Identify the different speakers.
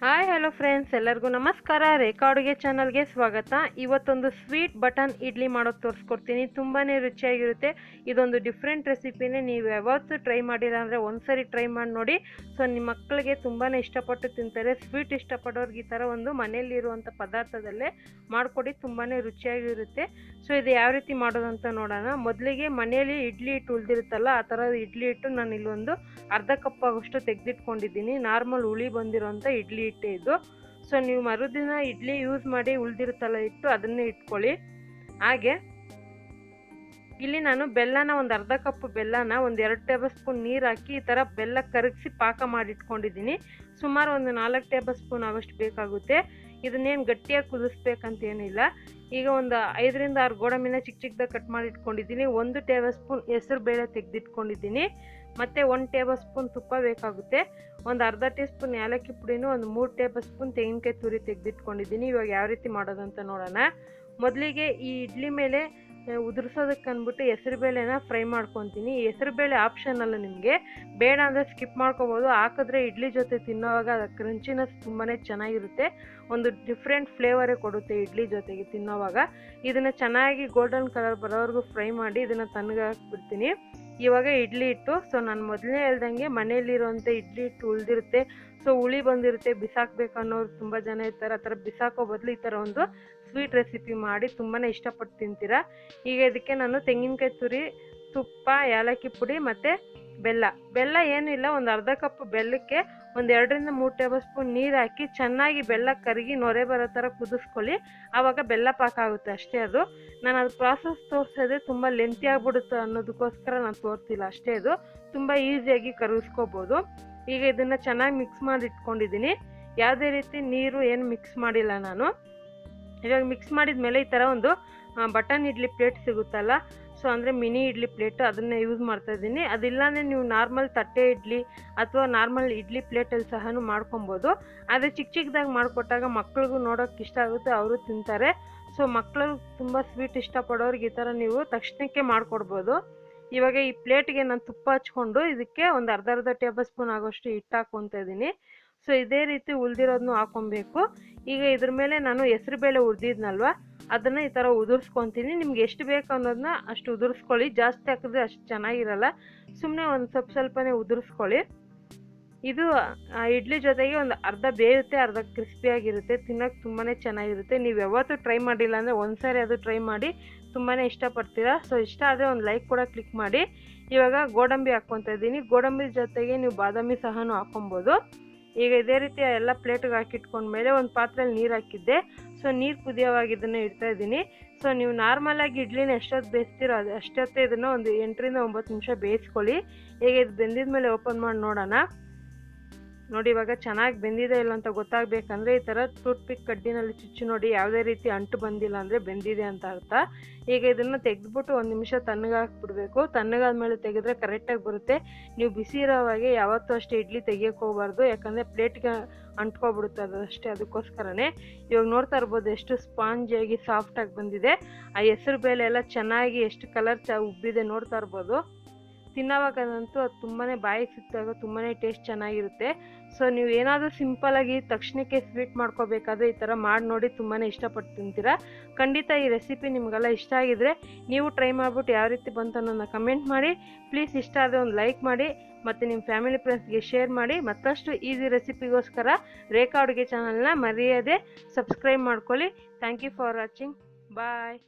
Speaker 1: Hi hello friends, ಎಲ್ಲರಿಗೂ ನಮಸ್ಕಾರ. ರೇಖಾ ಅಡುಗೆ ಚಾನಲ್ಗೆ ಸ್ವಾಗತ. ಇವತ್ತೊಂದು ಸ್ವೀಟ್ ಬಟನ್ ಇಡ್ಲಿ ಮಾಡೋದು ತೋರಿಸ್ಕೊಡ್ತೀನಿ. ತುಂಬಾ ರುಚಿಯಾಗಿರುತ್ತೆ. ಇದೊಂದು ಡಿಫ್ರೆಂಟ್ ರೆಸಿಪಿನೇ. ನೀವು ಯಾವತ್ತೂ ಟ್ರೈ ಮಾಡಿಲ್ಲ ಅಂದರೆ ಒಂದ್ಸರಿ ಟ್ರೈ ಮಾಡಿ ನೋಡಿ. ಸೊ ನಿಮ್ಮ ಮಕ್ಕಳಿಗೆ ತುಂಬಾ ಇಷ್ಟಪಟ್ಟು ತಿಂತಾರೆ. ಸ್ವೀಟ್ ಇಷ್ಟಪಡೋರ್ಗೆ ಈ ಥರ ಒಂದು ಮನೆಯಲ್ಲಿರುವಂಥ ಪದಾರ್ಥದಲ್ಲೇ ಮಾಡಿಕೊಡಿ, ತುಂಬಾ ರುಚಿಯಾಗಿರುತ್ತೆ. ಸೊ ಇದು ಯಾವ ರೀತಿ ಮಾಡೋದಂತ ನೋಡೋಣ. ಮೊದಲಿಗೆ ಮನೆಯಲ್ಲಿ ಇಡ್ಲಿ ಹಿಟ್ಟು ಉಳಿದಿರುತ್ತಲ್ಲ, ಆ ಥರ ಇಡ್ಲಿ ಹಿಟ್ಟು ನಾನು ಇಲ್ಲೊಂದು ಅರ್ಧ ಕಪ್ ಆಗೋಷ್ಟು ತೆಗೆದಿಟ್ಕೊಂಡಿದ್ದೀನಿ. ನಾರ್ಮಲ್ ಹುಳಿ ಬಂದಿರೋಂಥ ಇಡ್ಲಿ ಹಿಟ್ಟೆ ಇದು. ಸೊ ನೀವು ಮರುದಿನ ಇಡ್ಲಿ ಯೂಸ್ ಮಾಡಿ ಉಳಿದಿರುತ್ತಲ್ಲ ಹಿಟ್ಟು, ಅದನ್ನೇ ಇಟ್ಕೊಳ್ಳಿ. ಹಾಗೆ ಇಲ್ಲಿ ನಾನು ಬೆಲ್ಲನ ಒಂದು ಅರ್ಧ ಕಪ್ ಬೆಲ್ಲನ ಒಂದು 2 ಟೇಬಲ್ ಸ್ಪೂನ್ ನೀರು ಹಾಕಿ ಈ ಥರ ಬೆಲ್ಲ ಕರಗಿಸಿ ಪಾಕ ಮಾಡಿಟ್ಕೊಂಡಿದ್ದೀನಿ. ಸುಮಾರು ಒಂದು 4 ಟೇಬಲ್ ಸ್ಪೂನ್ ಆಗೋಷ್ಟು ಬೇಕಾಗುತ್ತೆ. ಇದನ್ನೇನು ಗಟ್ಟಿಯಾಗಿ ಕುದಿಸ್ಬೇಕಂತ ಏನಿಲ್ಲ. ಈಗ ಒಂದು 5ರಿಂದ 6 ಗೋಡಂಬಿನ ಚಿಕ್ಕ ಚಿಕ್ಕದಾಗಿ ಕಟ್ ಮಾಡಿ ಇಟ್ಕೊಂಡಿದ್ದೀನಿ. 1 ಟೇಬಲ್ ಸ್ಪೂನ್ ಹೆಸರು ಬೇಳೆ ತೆಗೆದಿಟ್ಕೊಂಡಿದ್ದೀನಿ. ಮತ್ತು 1 ಟೇಬಲ್ ಸ್ಪೂನ್ ತುಪ್ಪ ಬೇಕಾಗುತ್ತೆ. ಒಂದು ಅರ್ಧ ಟೀ ಸ್ಪೂನ್ ಏಲಕ್ಕಿ ಪುಡಿನೂ, ಒಂದು 3 ಟೇಬಲ್ ಸ್ಪೂನ್ ತೆಂಗಿನಕಾಯಿ ತುರಿ ತೆಗೆದಿಟ್ಕೊಂಡಿದ್ದೀನಿ. ಇವಾಗ ಯಾವ ರೀತಿ ಮಾಡೋದಂತ ನೋಡೋಣ. ಮೊದಲಿಗೆ ಈ ಇಡ್ಲಿ ಮೇಲೆ ಉದುರಿಸೋದಕ್ಕೆ ಅಂದ್ಬಿಟ್ಟು ಹೆಸರುಬೇಳೆನ ಫ್ರೈ ಮಾಡ್ಕೊತೀನಿ. ಈ ಹೆಸರುಬೇಳೆ ಆಪ್ಷನಲ್ಲ, ನಿಮಗೆ ಬೇಡ ಅಂದರೆ ಸ್ಕಿಪ್ ಮಾಡ್ಕೋಬೋದು. ಹಾಕಿದ್ರೆ ಇಡ್ಲಿ ಜೊತೆ ತಿನ್ನೋವಾಗ ಅದು ಕ್ರಂಚಿನೆಸ್ ತುಂಬಾ ಚೆನ್ನಾಗಿರುತ್ತೆ. ಒಂದು ಡಿಫ್ರೆಂಟ್ ಫ್ಲೇವರೇ ಕೊಡುತ್ತೆ ಇಡ್ಲಿ ಜೊತೆಗೆ ತಿನ್ನೋವಾಗ. ಇದನ್ನು ಚೆನ್ನಾಗಿ ಗೋಲ್ಡನ್ ಕಲರ್ ಬರೋವರೆಗೂ ಫ್ರೈ ಮಾಡಿ ಇದನ್ನು ತಣ್ಣಗಾಕ್ಬಿಡ್ತೀನಿ. ಇವಾಗ ಇಡ್ಲಿ ಹಿಟ್ಟು, ಸೊ ನಾನು ಮೊದಲನೇ ಹೇಳ್ದಂಗೆ ಮನೆಯಲ್ಲಿರುವಂಥ ಇಡ್ಲಿ ಹಿಟ್ಟು ಉಳಿದಿರುತ್ತೆ. ಸೊ ಹುಳಿ ಬಂದಿರುತ್ತೆ, ಬಿಸಾಕಬೇಕು ಅನ್ನೋರು ತುಂಬ ಜನ ಇರ್ತಾರೆ. ಆ ಥರ ಬಿಸಾಕೋ ಬದಲು ಈ ಥರ ಒಂದು ಸ್ವೀಟ್ ರೆಸಿಪಿ ಮಾಡಿ ತುಂಬಾ ಇಷ್ಟಪಟ್ಟು ತಿಂತೀರಾ. ಈಗ ಇದಕ್ಕೆ ನಾನು ತೆಂಗಿನಕಾಯಿ ತುರಿ, ತುಪ್ಪ, ಏಲಕ್ಕಿ ಪುಡಿ ಮತ್ತು ಬೆಲ್ಲ ಏನಿಲ್ಲ, ಒಂದು ಅರ್ಧ ಕಪ್ ಬೆಲ್ಲಕ್ಕೆ ಒಂದು 2ರಿಂದ 3 ಟೇಬಲ್ ಸ್ಪೂನ್ ನೀರು ಹಾಕಿ ಚೆನ್ನಾಗಿ ಬೆಲ್ಲ ಕರಗಿ ನೊರೆ ಬರೋ ಥರ ಕುದಿಸ್ಕೊಳ್ಳಿ. ಆವಾಗ ಬೆಲ್ಲ ಪಾಕ ಆಗುತ್ತೆ ಅಷ್ಟೇ. ಅದು ನಾನು ಅದು ಪ್ರಾಸೆಸ್ ತೋರಿಸೋದೇ ತುಂಬ ಲೆಂತಿ ಆಗ್ಬಿಡುತ್ತೆ ಅನ್ನೋದಕ್ಕೋಸ್ಕರ ನಾನು ತೋರಿಸಿಲ್ಲ ಅಷ್ಟೇ. ಅದು ತುಂಬ ಈಸಿಯಾಗಿ ಕರಗಿಸ್ಕೋಬೋದು. ಈಗ ಇದನ್ನು ಚೆನ್ನಾಗಿ ಮಿಕ್ಸ್ ಮಾಡಿ ಇಟ್ಕೊಂಡಿದ್ದೀನಿ. ಯಾವುದೇ ರೀತಿ ನೀರು ಏನು ಮಿಕ್ಸ್ ಮಾಡಿಲ್ಲ ನಾನು. ಇವಾಗ ಮಿಕ್ಸ್ ಮಾಡಿದ ಮೇಲೆ ಈ ಥರ ಒಂದು ಬಟನ್ ಇಡ್ಲಿ ಪ್ಲೇಟ್ ಸಿಗುತ್ತಲ್ಲ, ಸೊ ಅಂದರೆ ಮಿನಿ ಇಡ್ಲಿ ಪ್ಲೇಟು, ಅದನ್ನೇ ಯೂಸ್ ಮಾಡ್ತಾಯಿದ್ದೀನಿ. ಅದಿಲ್ಲಾಂದರೆ ನೀವು ನಾರ್ಮಲ್ ತಟ್ಟೆ ಇಡ್ಲಿ ಅಥವಾ ನಾರ್ಮಲ್ ಇಡ್ಲಿ ಪ್ಲೇಟಲ್ಲಿ ಸಹ ಮಾಡ್ಕೊಬೋದು. ಆದರೆ ಚಿಕ್ಕ ಚಿಕ್ಕದಾಗಿ ಮಾಡಿಕೊಟ್ಟಾಗ ಮಕ್ಳಿಗೂ ನೋಡೋಕೆ ಇಷ್ಟ ಆಗುತ್ತೆ, ಅವರು ತಿಂತಾರೆ. ಸೊ ಮಕ್ಕಳು ತುಂಬ ಸ್ವೀಟ್ ಇಷ್ಟಪಡೋರಿಗೆ ಈ ಥರ ನೀವು ತಕ್ಷಣಕ್ಕೆ ಮಾಡಿಕೊಡ್ಬೋದು. ಇವಾಗ ಈ ಪ್ಲೇಟ್ಗೆ ನಾನು ತುಪ್ಪ ಹಚ್ಕೊಂಡು ಇದಕ್ಕೆ ಒಂದು ಅರ್ಧ ಟೇಬಲ್ ಸ್ಪೂನ್ ಆಗೋಷ್ಟು ಹಿಟ್ಟು ಹಾಕ್ಕೊತಾ ಇದ್ದೀನಿ. ಸೊ ಇದೇ ರೀತಿ ಉಳಿದಿರೋದನ್ನು ಹಾಕ್ಕೊಬೇಕು. ಈಗ ಇದ್ರ ಮೇಲೆ ನಾನು ಹೆಸರುಬೇಳೆ ಹುರಿದಿದ್ನಲ್ವ, ಅದನ್ನು ಈ ಥರ ಉದುರಿಸ್ಕೊತೀನಿ. ನಿಮ್ಗೆ ಎಷ್ಟು ಬೇಕು ಅನ್ನೋದನ್ನ ಅಷ್ಟು ಉದುರಿಸ್ಕೊಳ್ಳಿ. ಜಾಸ್ತಿ ಹಾಕಿದ್ರೆ ಅಷ್ಟು ಚೆನ್ನಾಗಿರಲ್ಲ. ಸುಮ್ಮನೆ ಒಂದು ಸ್ವಲ್ಪನೇ ಉದುರಿಸ್ಕೊಳ್ಳಿ. ಇದು ಇಡ್ಲಿ ಜೊತೆಗೆ ಒಂದು ಅರ್ಧ ಬೇಯುತ್ತೆ, ಅರ್ಧ ಕ್ರಿಸ್ಪಿಯಾಗಿರುತ್ತೆ. ತಿನ್ನೋಕೆ ತುಂಬಾ ಚೆನ್ನಾಗಿರುತ್ತೆ. ನೀವು ಯಾವತ್ತೂ ಟ್ರೈ ಮಾಡಿಲ್ಲ ಅಂದರೆ ಒಂದ್ಸಾರಿ ಅದು ಟ್ರೈ ಮಾಡಿ, ತುಂಬಾ ಇಷ್ಟಪಡ್ತೀರಾ. ಸೊ ಇಷ್ಟ ಆದರೆ ಒಂದು ಲೈಕ್ ಕೂಡ ಕ್ಲಿಕ್ ಮಾಡಿ. ಇವಾಗ ಗೋಡಂಬಿ ಹಾಕ್ಕೊತಾ ಇದ್ದೀನಿ. ಗೋಡಂಬಿ ಜೊತೆಗೆ ನೀವು ಬಾದಾಮಿ ಸಹ ಹಾಕ್ಕೊಬೋದು. ಈಗ ಇದೇ ರೀತಿ ಎಲ್ಲ ಪ್ಲೇಟಿಗೆ ಹಾಕಿಟ್ಕೊಂಡ್ಮೇಲೆ ಒಂದು ಪಾತ್ರೆಯಲ್ಲಿ ನೀರು ಹಾಕಿದ್ದೆ. ಸೊ ನೀರು ಕುದಿಯೋವಾಗ ಇದನ್ನು ಇಡ್ತಾ ಇದ್ದೀನಿ. ಸೊ ನೀವು ನಾರ್ಮಲಾಗಿ ಇಡ್ಲಿನ ಎಷ್ಟೊತ್ತು ಬೇಯಿಸ್ತೀರೋ ಅದು ಅಷ್ಟೊತ್ತೇ ಇದನ್ನು ಒಂದು 8ರಿಂದ 9 ನಿಮಿಷ ಬೇಯಿಸ್ಕೊಳ್ಳಿ. ಈಗ ಇದು ಬೆಂದಿದ ಮೇಲೆ ಓಪನ್ ಮಾಡಿ ನೋಡೋಣ. ನೋಡಿ, ಇವಾಗ ಚೆನ್ನಾಗಿ ಬೆಂದಿದೆ ಇಲ್ಲ ಅಂತ ಗೊತ್ತಾಗಬೇಕಂದ್ರೆ ಈ ಥರ ಟೂತ್ ಪಿಕ್ ಕಡ್ಡಿನಲ್ಲಿ ಚುಚ್ಚಿ ನೋಡಿ. ಯಾವುದೇ ರೀತಿ ಅಂಟು ಬಂದಿಲ್ಲ ಅಂದರೆ ಬೆಂದಿದೆ ಅಂತ ಅರ್ಥ. ಈಗ ಇದನ್ನು ತೆಗೆದ್ಬಿಟ್ಟು 1 ನಿಮಿಷ ತಣ್ಣಗಾಕ್ಬಿಡ್ಬೇಕು. ತಣ್ಣಗಾದ್ಮೇಲೆ ತೆಗೆದ್ರೆ ಕರೆಕ್ಟಾಗಿ ಬರುತ್ತೆ. ನೀವು ಬಿಸಿ ಇರೋವಾಗೆ ಯಾವತ್ತೂ ಅಷ್ಟೇ ಇಡ್ಲಿ ತೆಗಿಯೋಕೆ ಹೋಗಬಾರ್ದು, ಯಾಕಂದರೆ ಪ್ಲೇಟ್ಗೆ ಅಂಟ್ಕೊಬಿಡುತ್ತೆ ಅದು ಅಷ್ಟೇ. ಅದಕ್ಕೋಸ್ಕರನೇ ಇವಾಗ ನೋಡ್ತಾ ಇರ್ಬೋದು ಎಷ್ಟು ಸ್ಪಾಂಜಿಯಾಗಿ ಸಾಫ್ಟಾಗಿ ಬಂದಿದೆ. ಆ ಹೆಸರು ಬೇಳೆ ಎಲ್ಲ ಚೆನ್ನಾಗಿ ಎಷ್ಟು ಕಲರ್ ಉಬ್ಬಿದೆ ನೋಡ್ತಾ ಇರ್ಬೋದು. ತಿನ್ನೋವಾಗಂತೂ ಅದು ತುಂಬಾ ಬಾಯಿಗೆ ಸಿಕ್ತಾಗ ತುಂಬಾ ಟೇಸ್ಟ್ ಚೆನ್ನಾಗಿರುತ್ತೆ. ಸೊ ನೀವು ಏನಾದರೂ ಸಿಂಪಲಾಗಿ ತಕ್ಷಣಕ್ಕೆ ಸ್ವೀಟ್ ಮಾಡ್ಕೋಬೇಕಾದ್ರೆ ಈ ಥರ ಮಾಡಿ ನೋಡಿ, ತುಂಬಾ ಇಷ್ಟಪಟ್ಟು ತಿಂತೀರಾ. ಖಂಡಿತ ಈ ರೆಸಿಪಿ ನಿಮಗೆಲ್ಲ ಇಷ್ಟ ಆಗಿದ್ರೆ ನೀವು ಟ್ರೈ ಮಾಡಿಬಿಟ್ಟು ಯಾವ ರೀತಿ ಬಂತು ಅನ್ನೋದನ್ನ ಕಮೆಂಟ್ ಮಾಡಿ. ಪ್ಲೀಸ್ ಇಷ್ಟ ಆದರೆ ಒಂದು ಲೈಕ್ ಮಾಡಿ ಮತ್ತು ನಿಮ್ಮ ಫ್ಯಾಮಿಲಿ ಫ್ರೆಂಡ್ಸ್ಗೆ ಶೇರ್ ಮಾಡಿ. ಮತ್ತಷ್ಟು ಈಸಿ ರೆಸಿಪಿಗೋಸ್ಕರ ರೇಖಾ ಅಡುಗೆ ಚಾನಲ್ನ ಮರೆಯದೆ ಸಬ್ಸ್ಕ್ರೈಬ್ ಮಾಡ್ಕೊಳ್ಳಿ. Thank you for watching. Bye.